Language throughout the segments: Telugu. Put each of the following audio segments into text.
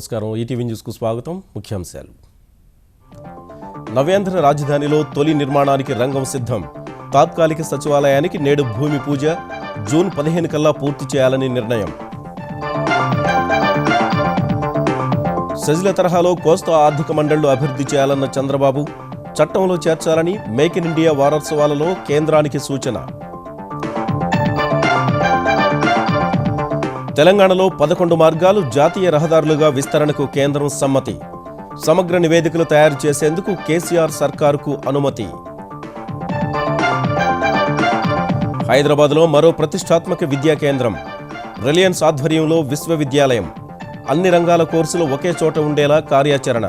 నమస్కారం. ఈటీవీ న్యూస్కు స్వాగతం. ముఖ్యాంశాలు. నవ్యాంధ్ర రాజధానిలో తొలి నిర్మాణానికి రంగం సిద్ధం. తాత్కాలిక సచివాలయానికి నేడు భూమి పూజ. జూన్ 15 కల్లా పూర్తి చేయాలని నిర్ణయం. సెజ్ల తరహాలో కోస్తా ఆర్థిక మండళ్లు అభివృద్ధి చేయాలన్న చంద్రబాబు. చట్టంలో చేర్చాలని మేక్ ఇన్ ఇండియా వారోత్సవాలలో కేంద్రానికి సూచన. తెలంగాణలో 11 మార్గాలు జాతీయ రహదారులుగా విస్తరణకు కేంద్రం సమ్మతి. సమగ్ర నివేదికలు తయారు చేసేందుకు కేసీఆర్ సర్కారుకు అనుమతి. హైదరాబాద్లో మరో ప్రతిష్టాత్మక విద్యా కేంద్రం. రిలయన్స్ ఆధ్వర్యంలో విశ్వవిద్యాలయం. అన్ని రంగాల కోర్సులు ఒకే చోట ఉండేలా కార్యాచరణ.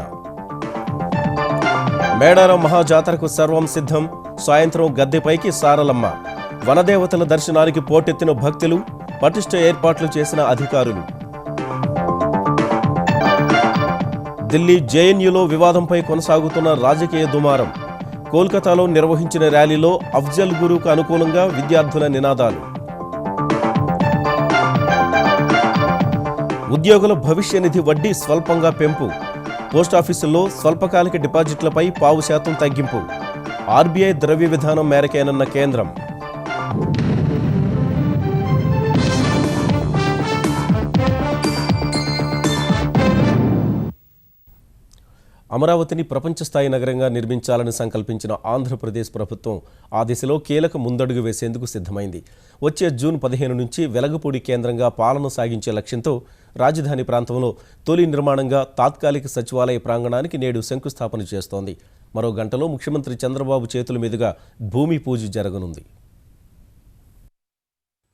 మేడారం మహాజాతరకు సర్వం సిద్ధం. సాయంత్రం గద్దెపైకి సారలమ్మ. వనదేవతల దర్శనానికి పోటెత్తిన భక్తులు. పటిష్ట ఏర్పాట్లు చేసిన అధికారులు. ఢిల్లీ జేఎన్యూలో వివాదంపై కొనసాగుతున్న రాజకీయ దుమారం. కోల్కతాలో నిర్వహించిన ర్యాలీలో అఫ్జల్ గురుకు అనుకూలంగా విద్యార్థుల నినాదాలు. ఉద్యోగుల భవిష్య నిధి వడ్డీ స్వల్పంగా పెంపు. పోస్టాఫీసుల్లో స్వల్పకాలిక డిపాజిట్లపై 0.5% తగ్గింపు. ఆర్బీఐ ద్రవ్య విధానం మేరకేనన్న కేంద్రం. అమరావతిని ప్రపంచ స్థాయి నగరంగా నిర్మించాలని సంకల్పించిన ఆంధ్రప్రదేశ్ ప్రభుత్వం ఆ దిశలో కీలక ముందడుగు వేసేందుకు సిద్ధమైంది. వచ్చే జూన్ 15 నుంచి వెలగపూడి కేంద్రంగా పాలన సాగించే లక్ష్యంతో రాజధాని ప్రాంతంలో తొలి నిర్మాణంగా తాత్కాలిక సచివాలయ ప్రాంగణానికి నేడు శంకుస్థాపన చేస్తోంది. మరో గంటలో ముఖ్యమంత్రి చంద్రబాబు చేతుల మీదుగా భూమి పూజ జరగనుంది.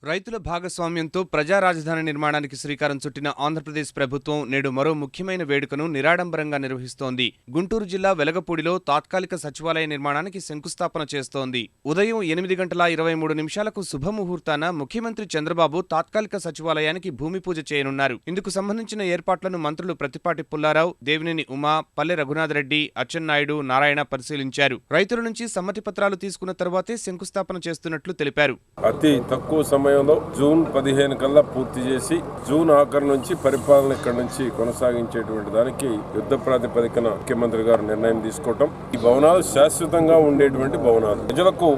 రైతుల భాగస్వామ్యంతో ప్రజా రాజధాని నిర్మాణానికి శ్రీకారం చుట్టిన ఆంధ్రప్రదేశ్ ప్రభుత్వం నేడు మరో ముఖ్యమైన వేడుకను నిరాడంబరంగా నిర్వహిస్తోంది. గుంటూరు జిల్లా వెలగపూడిలో తాత్కాలిక సచివాలయ నిర్మాణానికి శంకుస్థాపన చేస్తోంది. ఉదయం 8:23 శుభముహూర్తాన ముఖ్యమంత్రి చంద్రబాబు తాత్కాలిక సచివాలయానికి భూమి పూజ చేయనున్నారు. ఇందుకు సంబంధించిన ఏర్పాట్లను మంత్రులు ప్రత్తిపాటి పుల్లారావు, దేవినేని ఉమా, పల్లె రఘునాథరెడ్డి, అచ్చెన్నాయుడు, నారాయణ పరిశీలించారు. రైతుల నుంచి సమ్మతి పత్రాలు తీసుకున్న తర్వాతే శంకుస్థాపన చేస్తున్నట్లు తెలిపారు. అతి తక్కువ సమయంలో జూన్ 15 కల్లా పూర్తి చేసి జూన్ ఆఖరు నుంచి పరిపాలన ఇక్కడ నుంచి కొనసాగించేటువంటి దానికి యుద్ధ ప్రాతిపదికన ముఖ్యమంత్రి గారు నిర్ణయం తీసుకోవటం. ఈ భవనాలు శాశ్వతంగా ఉండేటువంటి భవనాలు. ప్రజలకు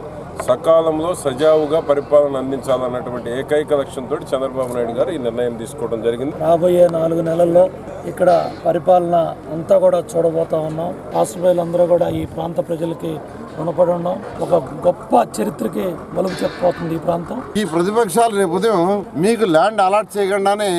సకాలంలో సజావుగా పరిపాలన అందించాలన్నటువంటి ఏకైక లక్ష్యంతో చంద్రబాబు నాయుడు గారు ఈ నిర్ణయం తీసుకోవడం జరిగింది. రాబోయే 4 నెలల్లో ఇక్కడ పరిపాలన అంతా కూడా చూడబోతా ఉన్నాం. రాష్ట్రపతులందరూ కూడా ఈ ప్రాంత ప్రజలకి రుణపడి ఉన్నాం. ఒక గొప్ప చరిత్రకి మలుపు చెప్పబోతుంది ఈ ప్రాంతం. ఈ ప్రతిపక్షాలు రేపు ఉదయం మీకు ల్యాండ్ అలాట్ చేయకుండానే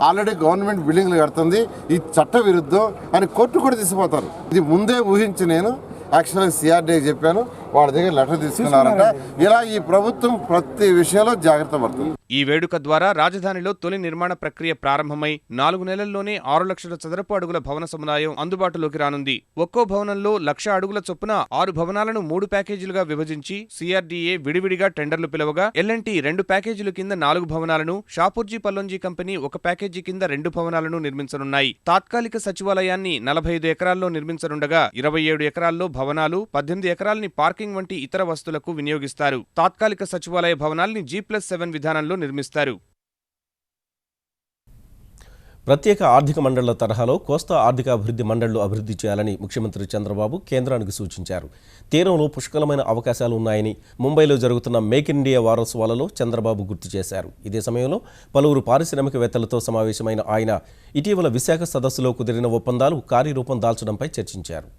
ఆల్రెడీ గవర్నమెంట్ బిల్డింగ్లు కడుతుంది, ఈ చట్ట విరుద్ధం అని కోర్టు కూడా తీసిపోతారు. ఇది ముందే ఊహించి నేను యాక్చువల్గా సిఆర్డీ చెప్పాను, వాళ్ళ దగ్గర లెటర్ తీసుకున్నారంట. ఇలా ఈ ప్రభుత్వం ప్రతి విషయంలో జాగ్రత్త పడుతుంది. ఈ వేడుక ద్వారా రాజధానిలో తొలి నిర్మాణ ప్రక్రియ ప్రారంభమై 4 నెలల్లోనే 6 లక్షల చదరపు అడుగుల భవన సముదాయం అందుబాటులోకి రానుంది. ఒక్కో భవనంలో 1,00,000 అడుగుల చొప్పున 6 భవనాలను 3 ప్యాకేజీలుగా విభజించి సిఆర్డీఏ విడివిడిగా టెండర్లు పిలవగా ఎల్ఎన్టీ 2 ప్యాకేజీల కింద 4 భవనాలను, షాపూర్జీ పల్లోంజీ కంపెనీ 1 ప్యాకేజీ కింద 2 భవనాలను నిర్మించనున్నాయి. తాత్కాలిక సచివాలయాన్ని 45 ఎకరాల్లో నిర్మించనుండగా 27 ఎకరాల్లో భవనాలు, 18 ఎకరాలని పార్కింగ్ వంటి ఇతర వస్తువులకు వినియోగిస్తారు. తాత్కాలిక సచివాలయ భవనాల్ని G+7 విధానంలో నిర్మిస్తారు. ప్రత్యేక ఆర్థిక మండళ్ల తరహాలో కోస్తా ఆర్థికాభివృద్ధి మండళ్లు అభివృద్ధి చేయాలని ముఖ్యమంత్రి చంద్రబాబు కేంద్రానికి సూచించారు. తీరంలో పుష్కలమైన అవకాశాలు ఉన్నాయని ముంబైలో జరుగుతున్న మేక్ ఇన్ ఇండియా వారోత్సవాలలో చంద్రబాబు గుర్తు చేశారు. ఇదే సమయంలో పలువురు పారిశ్రామికవేత్తలతో సమావేశమైన ఆయన ఇటీవల విశాఖ సదస్సులో కుదిరిన ఒప్పందాలు కార్యరూపం దాల్చడంపై చర్చించారు.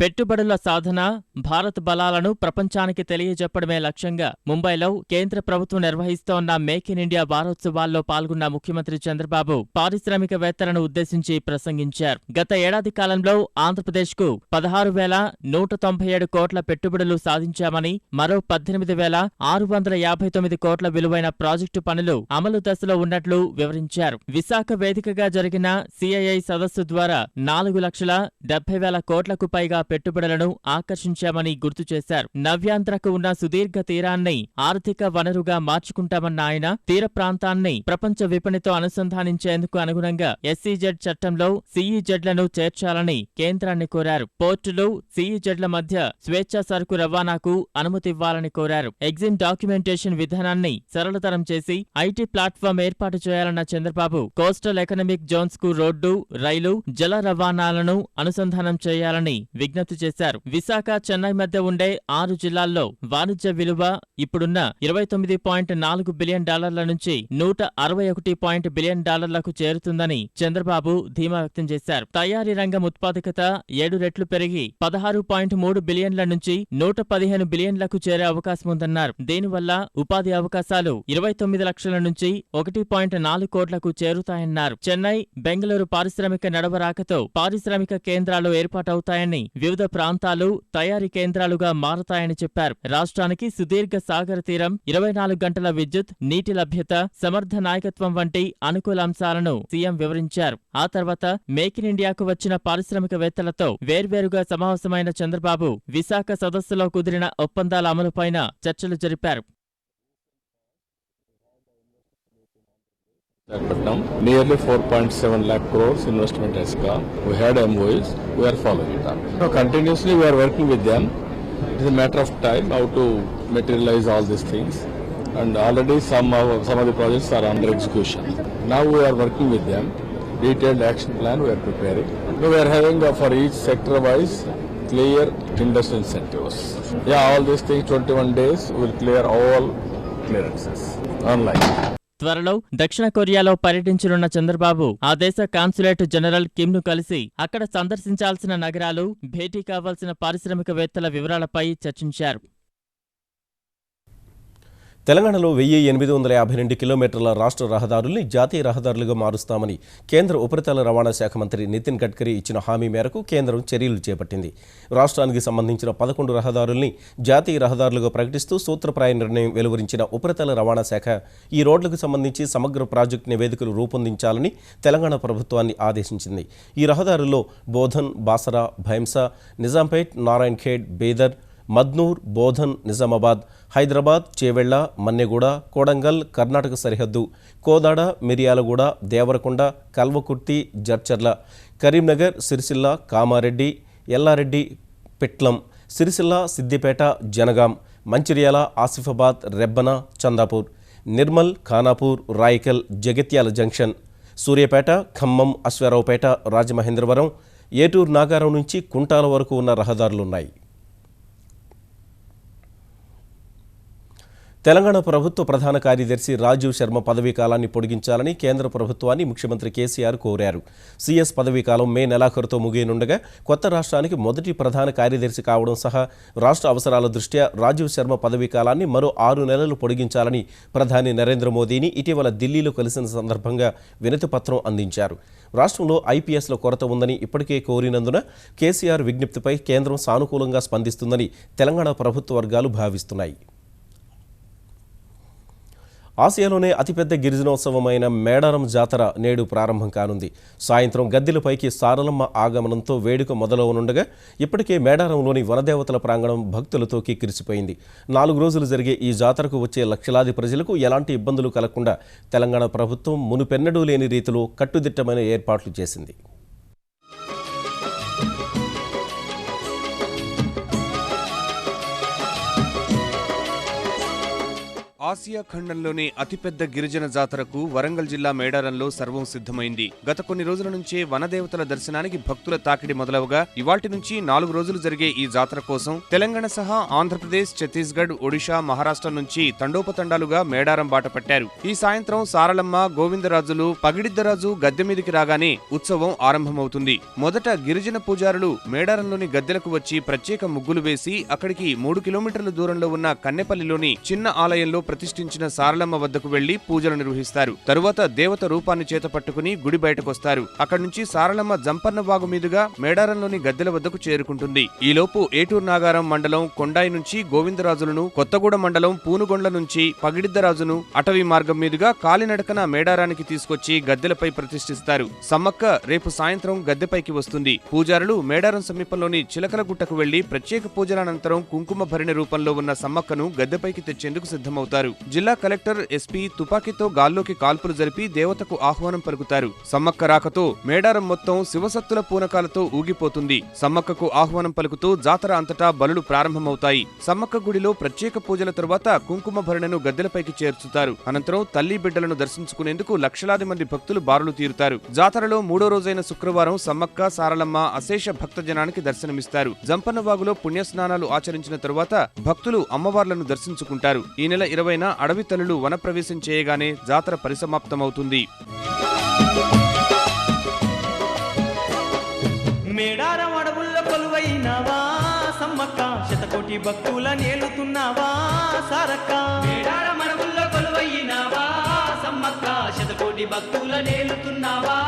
పెట్టుబడుల సాధన, భారత్ బలాలను ప్రపంచానికి తెలియజెప్పడమే లక్ష్యంగా ముంబైలో కేంద్ర ప్రభుత్వం నిర్వహిస్తోన్న మేక్ ఇన్ ఇండియా వారోత్సవాల్లో పాల్గొన్న ముఖ్యమంత్రి చంద్రబాబు పారిశ్రామికవేత్తలను ఉద్దేశించి ప్రసంగించారు. గత ఏడాది కాలంలో ఆంధ్రప్రదేశ్కు 16,197 కోట్ల పెట్టుబడులు సాధించామని, మరో 18,659 కోట్ల విలువైన ప్రాజెక్టు పనులు అమలు దశలో ఉన్నట్లు వివరించారు. విశాఖ వేదికగా జరిగిన సిఐఐ సదస్సు ద్వారా 4,70,000 కోట్లకు పైగా పెట్టుబడులను ఆకర్షించామని గుర్తు చేశారు. నవ్యాంధ్రకు ఉన్న సుదీర్ఘ తీరాన్ని ఆర్థిక వనరుగా మార్చుకుంటామన్న ఆయన తీర ప్రాంతాన్ని ప్రపంచ విపణితో అనుసంధానించేందుకు అనుగుణంగా ఎస్ఈజెడ్ చట్టంలో సిఈజెడ్లను చేర్చాలని కేంద్రాన్ని కోరారు. పోర్టులు, సిఈజెడ్ల మధ్య స్వేచ్ఛా సరుకు రవాణాకు అనుమతివ్వాలని కోరారు. ఎగ్జిమ్ డాక్యుమెంటేషన్ విధానాన్ని సరళతరం చేసి ఐటీ ప్లాట్ఫామ్ ఏర్పాటు చేయాలన్న చంద్రబాబు కోస్టల్ ఎకనామిక్ జోన్స్ కు రోడ్డు, రైలు, జల రవాణాలను అనుసంధానం చేయాలని విజ్ఞప్తి చేశారు. విశాఖ, చెన్నై మధ్య ఉండే 6 జిల్లాల్లో వాణిజ్య విలువ ఇప్పుడున్న $29.4 బిలియన్ నుంచి $161 బిలియన్ చేరుతుందని చంద్రబాబు ధీమా వ్యక్తం చేశారు. తయారీ రంగం ఉత్పాదకత 7 రెట్లు పెరిగి 16.3 బిలియన్ల నుంచి 115 బిలియన్లకు చేరే అవకాశం ఉందన్నారు. దీనివల్ల ఉపాధి అవకాశాలు 29 లక్షల నుంచి 1.4 కోట్లకు చేరుతాయన్నారు. చెన్నై, బెంగళూరు పారిశ్రామిక నడవరాకతో పారిశ్రామిక కేంద్రాలు ఏర్పాటవుతాయని, వివిధ ప్రాంతాలు తయారీ కేంద్రాలుగా మారతాయని చెప్పారు. రాష్ట్రానికి సుదీర్ఘ సాగర తీరం, 24 గంటల విద్యుత్, నీటి లభ్యత, సమర్థ నాయకత్వం వంటి అనుకూల అంశాలను సీఎం వివరించారు. ఆ తర్వాత మేక్ ఇన్ ఇండియాకు వచ్చిన పారిశ్రామికవేత్తలతో వేర్వేరుగా సమావేశమైన చంద్రబాబు విశాఖ సదస్సులో కుదిరిన ఒప్పందాల అమలుపైన చర్చలు జరిపారు. Nearly 4.7 lakh crores investment has come. We had MOUs. We are following it up. So continuously we are working with them. It is a matter of time how to materialize all these things. And already some of the projects are under execution. Now we are working with them. Detailed action plan we are preparing. We are having for each sector wise clear industry incentives. Yeah, all these things 21 days will clear all clearances online. త్వరలో దక్షిణ కొరియాలో పర్యటించనున్న చంద్రబాబు ఆ దేశ కాన్సులేట్ జనరల్ కిమ్ను కలిసి అక్కడ సందర్శించాల్సిన నగరాలు, భేటీ కావాల్సిన పారిశ్రామికవేత్తల వివరాలపై చర్చించారు. తెలంగాణలో 1852 కిలోమీటర్ల రాష్ట్ర రహదారుల్ని జాతీయ రహదారులుగా మారుస్తామని కేంద్ర ఉపరితల రవాణా శాఖ మంత్రి నితిన్ గడ్కరీ ఇచ్చిన హామీ మేరకు కేంద్రం చర్యలు చేపట్టింది. రాష్ట్రానికి సంబంధించిన 11 రహదారుల్ని జాతీయ రహదారులుగా ప్రకటిస్తూ సూత్రప్రాయ నిర్ణయం వెలువరించిన ఉపరితల రవాణా శాఖ ఈ రోడ్లకు సంబంధించి సమగ్ర ప్రాజెక్టు నివేదికలు రూపొందించాలని తెలంగాణ ప్రభుత్వాన్ని ఆదేశించింది. ఈ రహదారుల్లో బోధన్, బాసరా, భైంసా, నిజాంపేట్, నారాయణఖేడ్, బీదర్, మద్నూర్, బోధన్, నిజామాబాద్, హైదరాబాద్, చేవెళ్ల, మన్నెగూడ, కోడంగల్, కర్ణాటక సరిహద్దు, కోదాడ, మిర్యాలగూడ, దేవరకొండ, కల్వకుర్తి, జడ్చర్ల, కరీంనగర్, సిరిసిల్ల, కామారెడ్డి, ఎల్లారెడ్డి, పిట్లం, సిరిసిల్ల, సిద్దిపేట, జనగాం, మంచిర్యాల, ఆసిఫాబాద్, రెబ్బన, చందాపూర్, నిర్మల్, ఖానాపూర్, రాయకల్, జగిత్యాల జంక్షన్, సూర్యాపేట, ఖమ్మం, అశ్వారావుపేట, రాజమహేంద్రవరం, ఏటూరు నాగారం నుంచి కుంటాల వరకు ఉన్న రహదారులున్నాయి. తెలంగాణ ప్రభుత్వ ప్రధాన కార్యదర్శి రాజీవ్ శర్మ పదవీ కాలాన్ని పొడిగించాలని కేంద్ర ప్రభుత్వాన్ని ముఖ్యమంత్రి కేసీఆర్ కోరారు. సీఎస్ పదవీ కాలం మే నెలాఖరుతో ముగియనుండగా కొత్త రాష్ట్రానికి మొదటి ప్రధాన కార్యదర్శి కావడం సహా రాష్ట్ర అవసరాల దృష్ట్యా రాజీవ్ శర్మ పదవీ కాలాన్ని మరో 6 నెలలు పొడిగించాలని ప్రధాని నరేంద్ర మోదీని ఇటీవల ఢిల్లీలో కలిసిన సందర్భంగా వినతిపత్రం అందించారు. రాష్ట్రంలో ఐపీఎస్ల కొరత ఉందని ఇప్పటికే కోరినందున కేసీఆర్ విజ్ఞప్తిపై కేంద్రం సానుకూలంగా స్పందిస్తుందని తెలంగాణ ప్రభుత్వ వర్గాలు భావిస్తున్నాయి. ఆసియాలోనే అతిపెద్ద గిరిజనోత్సవమైన మేడారం జాతర నేడు ప్రారంభం కానుంది. సాయంత్రం గద్దెలపైకి సారలమ్మ ఆగమనంతో వేడుక మొదలవనుండగా ఇప్పటికే మేడారంలోని వనదేవతల ప్రాంగణం భక్తులతో కిక్కిరిసిపోయింది. 4 రోజులు జరిగే ఈ జాతరకు వచ్చే లక్షలాది ప్రజలకు ఎలాంటి ఇబ్బందులు కలగకుండా తెలంగాణ ప్రభుత్వం మునుపెన్నడూ లేని రీతిలో కట్టుదిట్టమైన ఏర్పాట్లు చేసింది. ఆసియా ఖండంలోనే అతిపెద్ద గిరిజన జాతరకు వరంగల్ జిల్లా మేడారంలో సర్వం సిద్ధమైంది. గత కొన్ని రోజుల నుంచే వనదేవతల దర్శనానికి భక్తుల తాకిడి మొదలవగా ఇవాల్టి నుంచి 4 రోజులు జరిగే ఈ జాతర కోసం తెలంగాణ సహా ఆంధ్రప్రదేశ్, ఛత్తీస్గఢ్, ఒడిషా, మహారాష్ట్ర నుంచి తండోపతండాలుగా మేడారం బాట పట్టారు. ఈ సాయంత్రం సారలమ్మ, గోవిందరాజులు, పగిడిద్దరాజు గద్దె మీదికి రాగానే ఉత్సవం ఆరంభమవుతుంది. మొదట గిరిజన పూజారులు మేడారంలోని గద్దెలకు వచ్చి ప్రత్యేక ముగ్గులు వేసి అక్కడికి 3 కిలోమీటర్ల దూరంలో ఉన్న కన్నెపల్లిలోని చిన్న ఆలయంలో ప్రతి ప్రతిష్ఠించిన సారలమ్మ వద్దకు వెళ్లి పూజలు నిర్వహిస్తారు. తరువాత దేవత రూపాన్ని చేత పట్టుకుని గుడి బయటకొస్తారు. అక్కడి నుంచి సారలమ్మ జంపన్నవాగు మీదుగా మేడారంలోని గద్దెల వద్దకు చేరుకుంటుంది. ఈలోపు ఏటూరు నాగారం మండలం కొండాయి నుంచి గోవిందరాజులను, కొత్తగూడ మండలం పూనుగొండ్ల నుంచి పగిడిద్దరాజును అటవీ మార్గం మీదుగా కాలినడకన మేడారానికి తీసుకొచ్చి గద్దెలపై ప్రతిష్ఠిస్తారు. సమ్మక్క రేపు సాయంత్రం గద్దెపైకి వస్తుంది. పూజారులు మేడారం సమీపంలోని చిలకలగుట్టకు వెళ్లి ప్రత్యేక పూజల అనంతరం కుంకుమ భరిణ రూపంలో ఉన్న సమ్మక్కను గద్దెపైకి తెచ్చేందుకు సిద్ధమవుతారు. జిల్లా కలెక్టర్, ఎస్పీ తుపాకీతో గాల్లోకి కాల్పులు జరిపి దేవతకు ఆహ్వానం పలుకుతారు. సమ్మక్క రాకతో మేడారం మొత్తం శివసత్తుల పూనకాలతో ఊగిపోతుంది. సమ్మక్కకు ఆహ్వానం పలుకుతూ జాతర అంతటా బలులు ప్రారంభమవుతాయి. సమ్మక్క గుడిలో ప్రత్యేక పూజల తరువాత కుంకుమ భరిణను గద్దెలపైకి చేర్చుతారు. అనంతరం తల్లి బిడ్డలను దర్శించుకునేందుకు లక్షలాది మంది భక్తులు బారులు తీరుతారు. జాతరలో 3వ రోజైన శుక్రవారం సమ్మక్క, సారలమ్మ అశేష భక్తజనానికి దర్శనమిస్తారు. జంపన్నవాగులో పుణ్యస్నానాలు ఆచరించిన తరువాత భక్తులు అమ్మవార్లను దర్శించుకుంటారు. ఈ నెల 20న అడవి తల్లులు వనప్రవేశం చేయగానే జాతర పరిసమాప్తమవుతుంది. మేడారం అడవుల్లో కొలువైనవా సమ్మక్క, శతకోటి భక్తుల నేలుతున్నావా సారక్క. మేడారం అడవుల్లో కొలువైనవా సమ్మక్క, శతకోటి భక్తుల నేలుతున్నావా.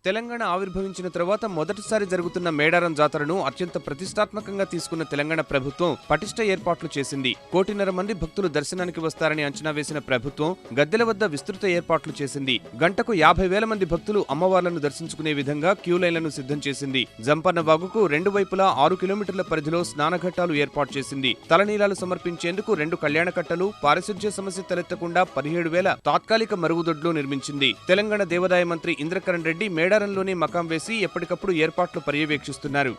తెలంగాణ ఆవిర్భవించిన తర్వాత మొదటిసారి జరుగుతున్న మేడారం జాతరను అత్యంత ప్రతిష్టాత్మకంగా తీసుకున్న తెలంగాణ ప్రభుత్వం పటిష్ట ఏర్పాట్లు చేసింది. 1.5 కోటి మంది భక్తులు దర్శనానికి వస్తారని అంచనా వేసిన ప్రభుత్వం గద్దెల వద్ద విస్తృత ఏర్పాట్లు చేసింది. గంటకు 50,000 మంది భక్తులు అమ్మవార్లను దర్శించుకునే విధంగా క్యూ లైన్లను సిద్ధం చేసింది. జంపన్న వాగుకు 2 వైపులా 6 కిలోమీటర్ల పరిధిలో స్నానఘట్టాలు ఏర్పాటు చేసింది. తలనీలాలు సమర్పించేందుకు 2 కళ్యాణకట్టలు, పారిశుధ్య సమస్య తలెత్తకుండా 17,000 తాత్కాలిక మరుగుదొడ్లు నిర్మించింది. తెలంగాణ దేవాదాయ మంత్రి ఇంద్రకరణ్ రెడ్డి మేడారంలోనే మకాం వేసి ఎప్పటికప్పుడు ఏర్పాట్లు పర్యవేక్షిస్తున్నారు.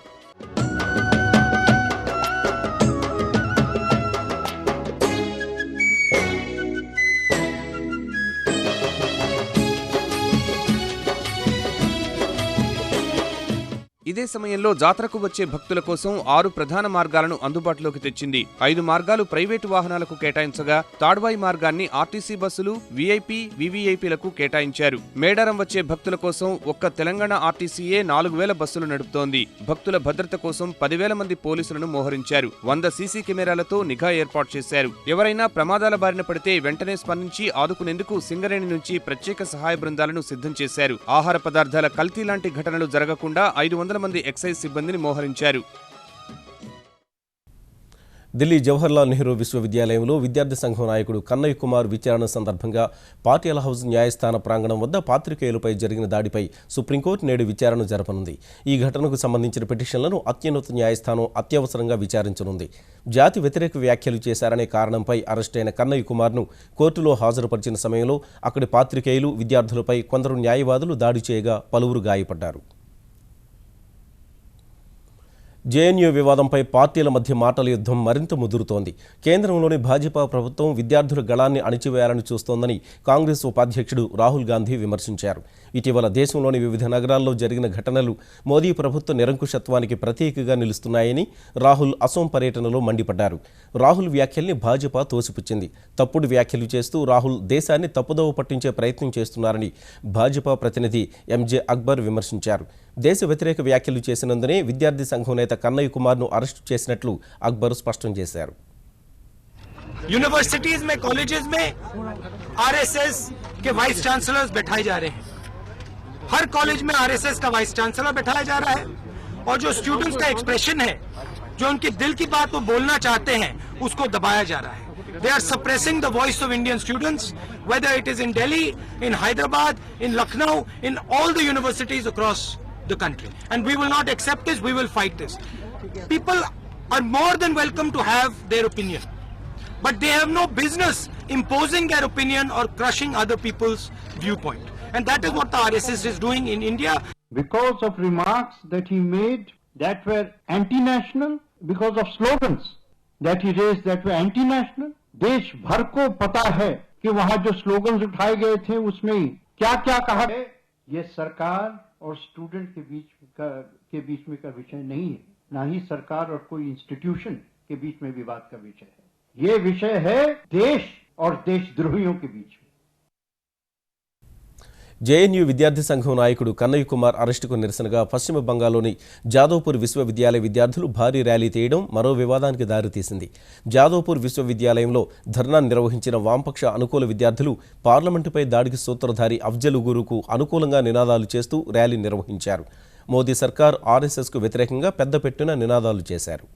ఇదే సమయంలో జాతరకు వచ్చే భక్తుల కోసం 6 ప్రధాన మార్గాలను అందుబాటులోకి తెచ్చింది. 5 మార్గాలు ప్రైవేటు వాహనాలకు కేటాయించగా తాడ్వాయి మార్గాన్ని ఆర్టీసీ బస్సులు, వీఐపీ, వీవీఐపీలకు కేటాయించారు. మేడారం వచ్చే భక్తుల కోసం ఒక్క తెలంగాణ ఆర్టీసీయే 4,000 బస్సులు నడుపుతోంది. భక్తుల భద్రత కోసం 10,000 మంది పోలీసులను మోహరించారు. 100 సీసీ కెమెరాలతో నిఘా ఏర్పాటు చేశారు. ఎవరైనా ప్రమాదాల బారిన పడితే వెంటనే స్పందించి ఆదుకునేందుకు సింగరేణి నుంచి ప్రత్యేక సహాయ బృందాలను సిద్ధం చేశారు. ఆహార పదార్థాల కల్తీ లాంటి ఘటనలు జరగకుండా 500 మంది ఎక్సైజ్ సిబ్బందిని మోహరించారు. ఢిల్లీ జవహర్లాల్ నెహ్రూ విశ్వవిద్యాలయంలో విద్యార్థి సంఘం నాయకుడు కన్నయ్య కుమార్ విచారణ సందర్భంగా పాటియాలా హౌస్ న్యాయస్థాన ప్రాంగణం వద్ద పాత్రికేయులపై జరిగిన దాడిపై సుప్రీంకోర్టు నేడు విచారణ జరపనుంది. ఈ ఘటనకు సంబంధించిన పిటిషన్లను అత్యున్నత న్యాయస్థానం అత్యవసరంగా విచారించనుంది. జాతి వ్యతిరేక వ్యాఖ్యలు చేశారనే కారణంపై అరెస్టైన కన్నయ్య కుమార్ను కోర్టులో హాజరుపరిచిన సమయంలో అక్కడి పాత్రికేయులు, విద్యార్థులపై కొందరు న్యాయవాదులు దాడి చేయగా పలువురు గాయపడ్డారు. జేఎన్యూ వివాదంపై పార్టీల మధ్య మాటల యుద్ధం మరింత ముదురుతోంది. కేంద్రంలోని భాజపా ప్రభుత్వం విద్యార్థుల గళాన్ని అణిచివేయాలని చూస్తోందని కాంగ్రెస్ ఉపాధ్యక్షుడు రాహుల్ గాంధీ విమర్శించారు. ఇటీవల దేశంలోని వివిధ నగరాల్లో జరిగిన ఘటనలు మోదీ ప్రభుత్వ నిరంకుశత్వానికి ప్రతీకగా నిలుస్తున్నాయని రాహుల్ అసోం పర్యటనలో మండిపడ్డారు. రాహుల్ వ్యాఖ్యల్ని భాజపా తోసిపుచ్చింది. తప్పుడు వ్యాఖ్యలు చేస్తూ రాహుల్ దేశాన్ని తప్పుదోవ పట్టించే ప్రయత్నం చేస్తున్నారని భాజపా ప్రతినిధి ఎంజే అక్బర్ విమర్శించారు. దేశ వ్యతిరేక వ్యాఖ్యలు చేసినందునే విద్యార్థి సంఘం నేత కన్నయ్య కుమార్ను అరెస్టు చేసినట్లు అక్బర్ స్పష్టం చేశారు. यूनिवर्सिटीज में, कॉलेजेस में आरएसएस के वाइस चांसलर्स बैठाए जा रहे हैं. हर कॉलेज में आरएसएस का वाइस चांसलर बैठाया जा रहा है और जो स्टूडेंट्स का एक्सप्रेशन है, जो उनके दिल की बात वो बोलना चाहते हैं, उसको दबाया जा रहा है. They are suppressing the voice of Indian students, whether it is in Delhi, in Hyderabad, in Lucknow, in all the universities across the country. And we will not accept this, we will fight this. People are more than welcome to have their opinion, but they have no business imposing their opinion or crushing other people's viewpoint. And that is what the RSS is doing in India. Because of remarks that he made that were anti-national, because of slogans that he raised that were anti-national, देश भर को पता है कि वहां जो स्लोगन्स उठाए गए थे उसमें क्या क्या कहा है. ये सरकार और स्टूडेंट के बीच में का विषय नहीं है, ना ही सरकार और कोई इंस्टीट्यूशन के बीच में विवाद का विषय है. ये विषय है देश और देशद्रोहियों के बीच में. జేఎన్యూ విద్యార్థి సంఘం నాయకుడు కన్నయ్య కుమార్ అరెస్టుకు నిరసనగా పశ్చిమ బంగాల్లోని జాదవ్పూర్ విశ్వవిద్యాలయ విద్యార్థులు భారీ ర్యాలీ తీయడం మరో వివాదానికి దారితీసింది. జాదవ్పూర్ విశ్వవిద్యాలయంలో ధర్నా నిర్వహించిన వామపక్ష అనుకూల విద్యార్థులు పార్లమెంటుపై దాడికి సూత్రధారి అఫ్జల్ గురుకు అనుకూలంగా నినాదాలు చేస్తూ ర్యాలీ నిర్వహించారు. మోదీ సర్కార్ ఆర్ఎస్ఎస్కు వ్యతిరేకంగా పెద్దపెట్టున నినాదాలు చేశారు.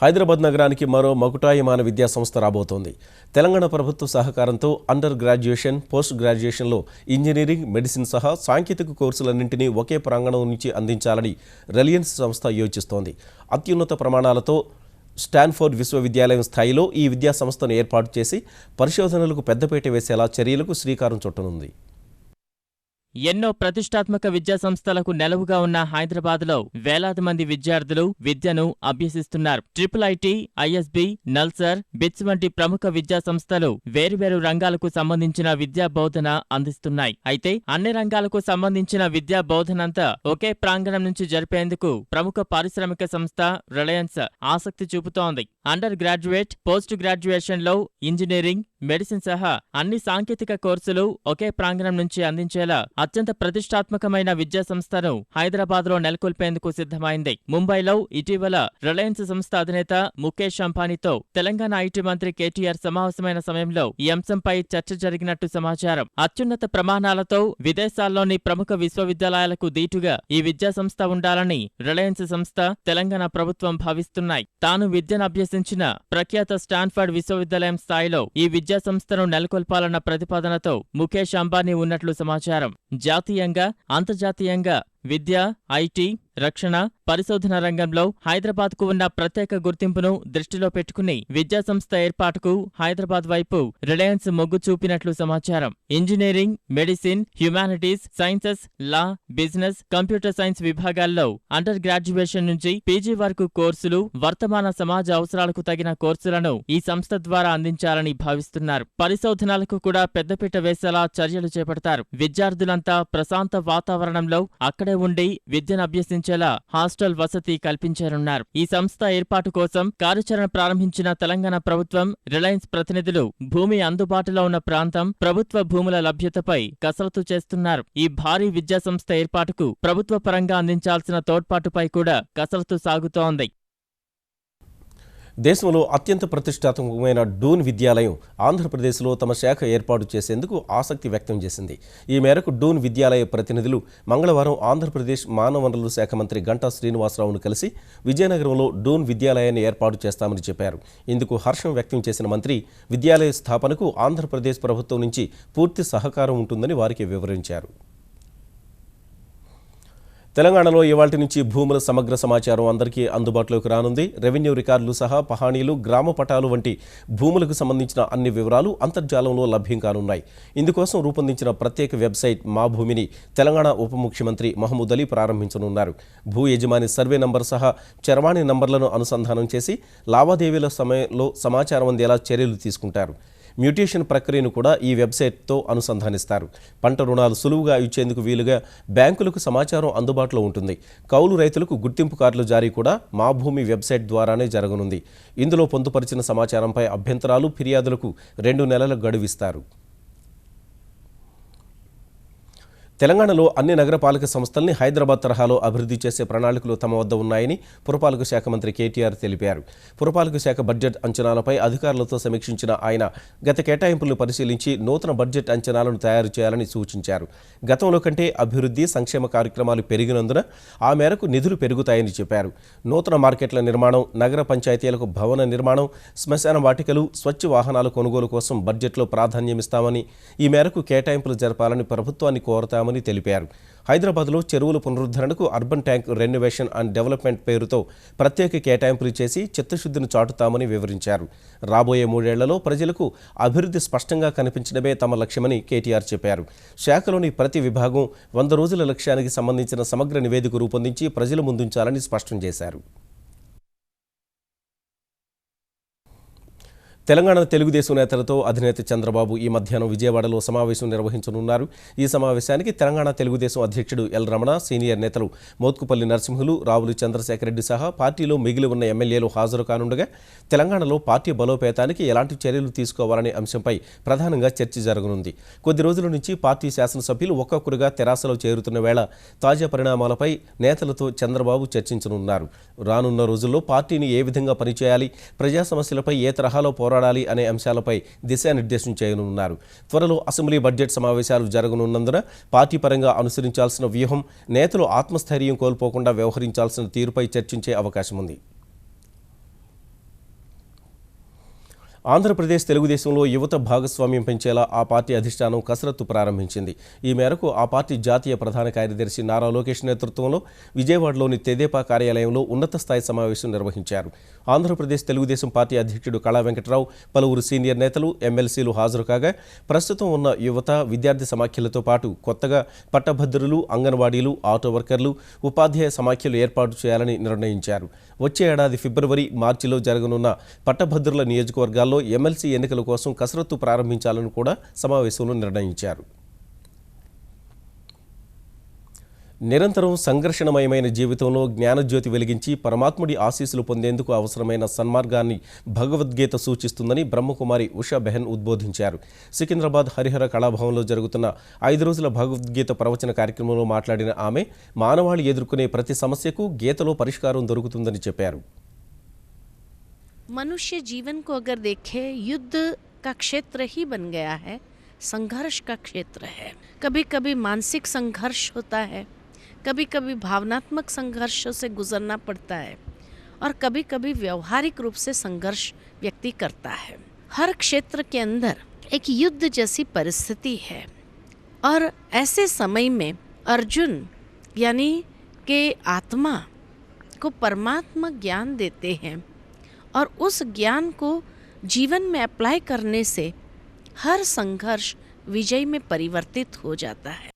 హైదరాబాద్ నగరానికి మరో మకుటాయమాన విద్యా సంస్థ రాబోతోంది. తెలంగాణ ప్రభుత్వ సహకారంతో అండర్ గ్రాడ్యుయేషన్, పోస్ట్ గ్రాడ్యుయేషన్లో ఇంజనీరింగ్, మెడిసిన్ సహా సాంకేతిక కోర్సులన్నింటినీ ఒకే ప్రాంగణం నుంచి అందించాలని రిలయన్స్ సంస్థ యోచిస్తోంది. అత్యున్నత ప్రమాణాలతో స్టాన్ఫోర్డ్ విశ్వవిద్యాలయం స్థాయిలో ఈ విద్యా సంస్థను ఏర్పాటు చేసి పరిశోధనలకు పెద్దపీట వేసేలా చర్యలకు శ్రీకారం చుట్టనుంది. ఎన్నో ప్రతిష్టాత్మక విద్యా సంస్థలకు నెలవుగా ఉన్న హైదరాబాద్లో వేలాది మంది విద్యార్థులు విద్యను అభ్యసిస్తున్నారు. Triple IT, ISB, NALSAR, BITS వంటి ప్రముఖ విద్యా సంస్థలు వేరువేరు రంగాలకు సంబంధించిన విద్యా బోధన అందిస్తున్నాయి. అయితే అన్ని రంగాలకు సంబంధించిన విద్యా బోధనంతా ఒకే ప్రాంగణం నుంచి జరిపేందుకు ప్రముఖ పారిశ్రామిక సంస్థ రిలయన్స్ ఆసక్తి చూపుతోంది. అండర్ గ్రాడ్యుయేట్, పోస్ట్ గ్రాడ్యుయేషన్లో ఇంజనీరింగ్, మెడిసిన్ సహా అన్ని సాంకేతిక కోర్సులు ఒకే ప్రాంగణం నుంచి అందించేలా అత్యంత ప్రతిష్టాత్మకమైన విద్యా సంస్థను హైదరాబాద్లో నెలకొల్పేందుకు సిద్ధమైంది. ముంబైలో ఇటీవల రిలయన్స్ సంస్థ అధినేత ముఖేష్ అంబానీతో తెలంగాణ ఐటీ మంత్రి కేటీఆర్ సమావేశమైన సమయంలో ఈ అంశంపై చర్చ జరిగినట్టు సమాచారం. అత్యున్నత ప్రమాణాలతో విదేశాల్లోని ప్రముఖ విశ్వవిద్యాలయాలకు దీటుగా ఈ విద్యా సంస్థ ఉండాలని రిలయన్స్ సంస్థ, తెలంగాణ ప్రభుత్వం భావిస్తున్నాయి. తాను విద్యను అభ్యసించిన ప్రఖ్యాత స్టాన్ఫర్డ్ విశ్వవిద్యాలయం స్థాయిలో ఈ విద్యా సంస్థను నెలకొల్పాలన్న ప్రతిపాదనతో ముఖేష్ అంబానీ ఉన్నట్లు సమాచారం. జాతీయంగా, అంతర్జాతీయంగా విద్య, ఐటీ, రక్షణ, పరిశోధన రంగంలో హైదరాబాద్కు ఉన్న ప్రత్యేక గుర్తింపును దృష్టిలో పెట్టుకుని విద్యా సంస్థ ఏర్పాటుకు హైదరాబాద్ వైపు రిలయన్స్ మొగ్గు చూపినట్లు సమాచారం. ఇంజనీరింగ్, మెడిసిన్, హ్యుమానిటీస్, సైన్సెస్, లా, బిజినెస్, కంప్యూటర్ సైన్స్ విభాగాల్లో అండర్ గ్రాడ్యుయేషన్ నుంచి పీజీ వరకు కోర్సులు, వర్తమాన సమాజ అవసరాలకు తగిన కోర్సులను ఈ సంస్థ ద్వారా అందించాలని భావిస్తున్నారు. పరిశోధనలకు కూడా పెద్దపీట వేసేలా చర్యలు చేపడతారు. విద్యార్థులంతా ప్రశాంత వాతావరణంలో అక్కడే ఉండి విద్యను అభ్యసించేలా హాస్టల్ వసతి కల్పించారన్నారు. ఈ సంస్థ ఏర్పాటు కోసం కార్యాచరణ ప్రారంభించిన తెలంగాణ ప్రభుత్వం, రిలయన్స్ ప్రతినిధులు భూమి అందుబాటులో ఉన్న ప్రాంతం, ప్రభుత్వ భూముల లభ్యతపై కసరత్తు చేస్తున్నారు. ఈ భారీ విద్యా సంస్థ ఏర్పాటుకు ప్రభుత్వ పరంగా అందించాల్సిన తోడ్పాటుపై కూడా కసరత్తు సాగుతోంది. దేశంలో అత్యంత ప్రతిష్టాత్మకమైన డూన్ విద్యాలయం ఆంధ్రప్రదేశ్లో తమ శాఖ ఏర్పాటు చేసేందుకు ఆసక్తి వ్యక్తం చేసింది. ఈ మేరకు డూన్ విద్యాలయ ప్రతినిధులు మంగళవారం ఆంధ్రప్రదేశ్ మానవ వనరుల శాఖ మంత్రి గంటా శ్రీనివాసరావును కలిసి విజయనగరంలో డూన్ విద్యాలయాన్ని ఏర్పాటు చేస్తామని చెప్పారు. ఇందుకు హర్షం వ్యక్తం చేసిన మంత్రి విద్యాలయ స్థాపనకు ఆంధ్రప్రదేశ్ ప్రభుత్వం నుంచి పూర్తి సహకారం ఉంటుందని వారికి వివరించారు. తెలంగాణలో ఇవాళ్టి నుంచి భూముల సమగ్ర సమాచారం అందరికీ అందుబాటులోకి రానుంది. రెవెన్యూ రికార్డులు సహా పహాణీలు, గ్రామ పటాలు వంటి భూములకు సంబంధించిన అన్ని వివరాలు అంతర్జాలంలో లభ్యం కానున్నాయి. ఇందుకోసం రూపొందించిన ప్రత్యేక వెబ్సైట్ మా భూమిని తెలంగాణ ఉప ముఖ్యమంత్రి మహమూద్ అలీ ప్రారంభించనున్నారు. భూ యజమాని సర్వే నంబర్ సహా చరవాణి నంబర్లను అనుసంధానం చేసి లావాదేవీల సమయంలో సమాచారం అందేలా చర్యలు తీసుకుంటారు. మ్యూటేషన్ ప్రక్రియను కూడా ఈ వెబ్సైట్తో అనుసంధానిస్తారు. పంట రుణాలు సులువుగా ఇచ్చేందుకు వీలుగా బ్యాంకులకు సమాచారం అందుబాటులో ఉంటుంది. కౌలు రైతులకు గుర్తింపు కార్డుల జారీ కూడా మా భూమి వెబ్సైట్ ద్వారానే జరగనుంది. ఇందులో పొందుపరిచిన సమాచారంపై అభ్యంతరాలు, ఫిర్యాదులకు 2 నెలల గడువిస్తారు. తెలంగాణలో అన్ని నగరపాలక సంస్థల్ని హైదరాబాద్ తరహాలో అభివృద్ధి చేసే ప్రణాళికలు తమ వద్ద ఉన్నాయని పురపాలక శాఖ మంత్రి కేటీఆర్ తెలిపారు. పురపాలక శాఖ బడ్జెట్ అంచనాలపై అధికారులతో సమీక్షించిన ఆయన గత కేటాయింపులను పరిశీలించి నూతన బడ్జెట్ అంచనాలను తయారు చేయాలని సూచించారు. గతంలో కంటే అభివృద్ధి, సంక్షేమ కార్యక్రమాలు పెరిగినందున ఆ మేరకు నిధులు పెరుగుతాయని చెప్పారు. నూతన మార్కెట్ల నిర్మాణం, నగర పంచాయతీలకు భవన నిర్మాణం, శ్మశాన వాటికలు, స్వచ్ఛ వాహనాల కొనుగోలు కోసం బడ్జెట్లో ప్రాధాన్యమిస్తామని, ఈ మేరకు కేటాయింపులు జరపాలని ప్రభుత్వాన్ని కోరతామని తెలిపారు. హైదరాబాద్లో చెరువుల పునరుద్ధరణకు urban tank renovation and development పేరుతో ప్రత్యేక కేటాయింపులు చేసి చిత్తశుద్ధిని చాటుతామని వివరించారు. రాబోయే 3 ఏళ్లలో ప్రజలకు అభివృద్ధి స్పష్టంగా కనిపించడమే తమ లక్ష్యమని కేటీఆర్ చెప్పారు. శాఖలోని ప్రతి విభాగం 100 రోజుల లక్ష్యానికి సంబంధించిన సమగ్ర నివేదిక రూపొందించి ప్రజల ముందుంచాలని స్పష్టం చేశారు. తెలంగాణ తెలుగుదేశం నేతలతో అధినేత చంద్రబాబు ఈ మధ్యాహ్నం విజయవాడలో సమావేశం నిర్వహించనున్నారు. ఈ సమావేశానికి తెలంగాణ తెలుగుదేశం అధ్యక్షుడు ఎల్ రమణ, సీనియర్ నేతలు మోత్కుపల్లి నరసింహులు, రావుల చంద్రశేఖర్ రెడ్డి సహా పార్టీలో మిగిలి ఉన్న ఎమ్మెల్యేలు హాజరు కానుండగా తెలంగాణలో పార్టీ బలోపేతానికి ఎలాంటి చర్యలు తీసుకోవాలనే అంశంపై ప్రధానంగా చర్చ జరగనుంది. కొద్ది రోజుల నుంచి పార్టీ శాసనసభ్యులు ఒక్కొక్కరుగా తెరాసలో చేరుతున్న వేళ తాజా పరిణామాలపై నేతలతో చంద్రబాబు చర్చించనున్నారు. రానున్న రోజుల్లో పార్టీని ఏ విధంగా పనిచేయాలి, ప్రజా సమస్యలపై ఏ తరహాలో పోరాడాలి అనే అంశాలపై దిశానిర్దేశం చేయనున్నారు. త్వరలో అసెంబ్లీ బడ్జెట్ సమావేశాలు జరగనున్నందున పార్టీ పరంగా అనుసరించాల్సిన వ్యూహం, నేతలు ఆత్మస్థైర్యం కోల్పోకుండా వ్యవహరించాల్సిన తీరుపై చర్చించే అవకాశం ఉంది. ఆంధ్రప్రదేశ్ తెలుగుదేశంలో యువత భాగస్వామ్యం పెంచేలా ఆ పార్టీ అధిష్టానం కసరత్తు ప్రారంభించింది. ఈ మేరకు ఆ పార్టీ జాతీయ ప్రధాన కార్యదర్శి నారా లోకేష్ నేతృత్వంలో విజయవాడలోని తెదేపా కార్యాలయంలో ఉన్నత స్థాయి సమావేశం నిర్వహించారు. ఆంధ్రప్రదేశ్ తెలుగుదేశం పార్టీ అధ్యక్షుడు కళా వెంకట్రావు, పలువురు సీనియర్ నేతలు, ఎమ్మెల్సీలు హాజరు కాగా ప్రస్తుతం ఉన్న యువత, విద్యార్థి సమాఖ్యలతో పాటు కొత్తగా పట్టభద్రులు, అంగన్వాడీలు, ఆటో వర్కర్లు, ఉపాధ్యాయ సమాఖ్యలు ఏర్పాటు చేయాలని నిర్ణయించారు. వచ్చే ఏడాది ఫిబ్రవరి, మార్చిలో జరగనున్న పట్టభద్రుల నియోజకవర్గాల్లో ఎమ్మెల్సీ ఎన్నికల కోసం కసరత్తు ప్రారంభించాలని కూడా సమావేశంలో నిర్ణయించారు. నిరంతరం సంఘర్షణమయమైన జీవితంలో జ్ఞానజ్యోతి వెలిగించి పరమాత్ముడి ఆశీస్సులు పొందేందుకు అవసరమైన సన్మార్గాన్ని భగవద్గీత సూచిస్తుందని బ్రహ్మకుమారి ఉషా బెహన్ ఉద్బోధించారు. సికింద్రాబాద్ హరిహర కళాభవన్లో జరుగుతున్న 5 రోజుల భగవద్గీత ప్రవచన కార్యక్రమంలో మాట్లాడిన ఆమె మానవాళి ఎదుర్కొనే ప్రతి సమస్యకు గీతలో పరిష్కారం దొరుకుతుందని చెప్పారు. मनुष्य जीवन को अगर देखें, युद्ध का क्षेत्र ही बन गया है, संघर्ष का क्षेत्र है. कभी कभी मानसिक संघर्ष होता है, कभी कभी भावनात्मक संघर्षों से गुजरना पड़ता है और कभी कभी व्यवहारिक रूप से संघर्ष व्यक्ति करता है. हर क्षेत्र के अंदर एक युद्ध जैसी परिस्थिति है और ऐसे समय में अर्जुन यानी के आत्मा को परमात्मा ज्ञान देते हैं और उस ज्ञान को जीवन में अप्लाई करने से हर संघर्ष विजय में परिवर्तित हो जाता है.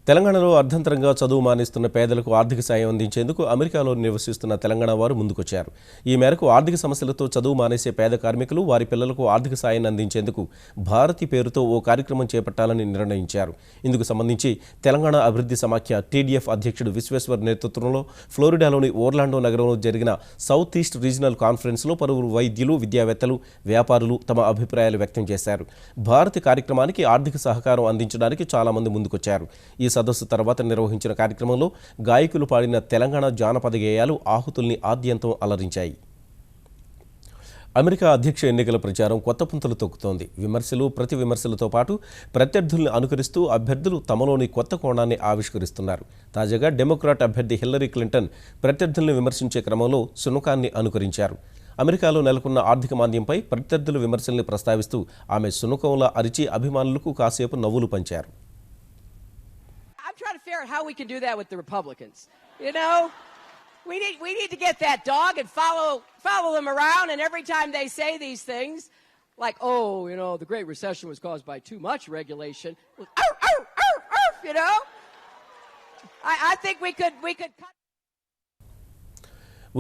తెలంగాణలో అర్ధంతరంగా చదువు మానేస్తున్న పేదలకు ఆర్థిక సాయం అందించేందుకు అమెరికాలో నివసిస్తున్న తెలంగాణ వారు ముందుకొచ్చారు. ఈ మేరకు ఆర్థిక సమస్యలతో చదువు మానేసే పేద కార్మికులు, వారి పిల్లలకు ఆర్థిక సాయాన్ని అందించేందుకు భారతి పేరుతో ఓ కార్యక్రమం చేపట్టాలని నిర్ణయించారు. ఇందుకు సంబంధించి తెలంగాణ అభివృద్ధి సమాఖ్య TDF అధ్యక్షుడు విశ్వేశ్వర్ నేతృత్వంలో ఫ్లోరిడాలోని ఓర్లాండో నగరంలో జరిగిన సౌత్ ఈస్ట్ రీజనల్ కాన్ఫరెన్స్లో పలువురు వైద్యులు, విద్యావేత్తలు, వ్యాపారులు తమ అభిప్రాయాలు వ్యక్తం చేశారు. భారతి కార్యక్రమానికి ఆర్థిక సహకారం అందించడానికి చాలామంది ముందుకొచ్చారు. ఈ సదస్సు తర్వాత నిర్వహించిన కార్యక్రమంలో గాయకులు పాడిన తెలంగాణ జానపద గేయాలు ఆహుతుల్ని ఆద్యంతం అలరించాయి. అమెరికా అధ్యక్ష ఎన్నికల ప్రచారం కొత్త పుంతలు తొక్కుతోంది. విమర్శలు, ప్రతి విమర్శలతో పాటు ప్రత్యర్థుల్ని అనుకరిస్తూ అభ్యర్థులు తమలోని కొత్త కోణాన్ని ఆవిష్కరిస్తున్నారు. తాజాగా డెమోక్రాట్ అభ్యర్థి హిల్లరీ క్లింటన్ ప్రత్యర్థుల్ని విమర్శించే క్రమంలో సునకాన్ని అనుకరించారు. అమెరికాలో నెలకొన్న ఆర్థిక మాంద్యంపై ప్రత్యర్థుల విమర్శల్ని ప్రస్తావిస్తూ ఆమె సునకంలా అరిచి అభిమానులకు కాసేపు నవ్వులు పంచారు. I'm trying to figure out how we can do that with the Republicans. You know, we need to get that dog and follow them around, and every time they say these things, like, oh, you know, the Great Recession was caused by too much regulation. You know, I think we could cut.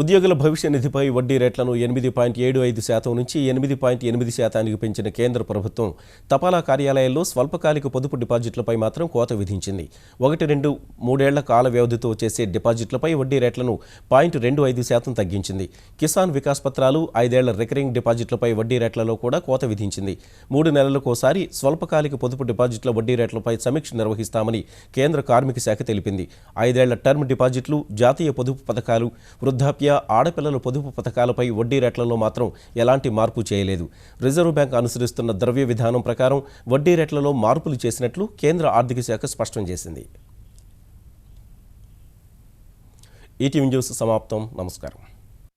ఉద్యోగుల భవిష్య నిధిపై వడ్డీ రేట్లను 8.75% నుంచి 8.8% పెంచిన కేంద్ర ప్రభుత్వం తపాలా కార్యాలయాల్లో స్వల్పకాలిక పొదుపు డిపాజిట్లపై మాత్రం కోత విధించింది. 1-2-3 కాల వ్యవధితో చేసే డిపాజిట్లపై వడ్డీ రేట్లను 0.25% తగ్గించింది. కిసాన్ వికాస్ పత్రాలు, 5 ఏళ్ల రికరింగ్ డిపాజిట్లపై వడ్డీ రేట్లలో కూడా కోత విధించింది. 3 నెలలకోసారి స్వల్పకాలిక పొదుపు డిపాజిట్ల వడ్డీ రేట్లపై సమీక్ష నిర్వహిస్తామని కేంద్ర కార్మిక శాఖ తెలిపింది. 5 ఏళ్ల టర్మ్ డిపాజిట్లు, జాతీయ పొదుపు పథకాలు, వృద్ధాప్య, ఆడపిల్లల పొదుపు పథకాలపై వడ్డీ రేట్లలో మాత్రం ఎలాంటి మార్పు చేయలేదు. రిజర్వ్ బ్యాంక్ అనుసరిస్తున్న ద్రవ్య విధానం ప్రకారం వడ్డీ రేట్లలో మార్పులు చేసినట్లు కేంద్ర ఆర్థిక శాఖ స్పష్టం చేసింది. ఈటీవీ న్యూస్ సమాప్తం. నమస్కారం.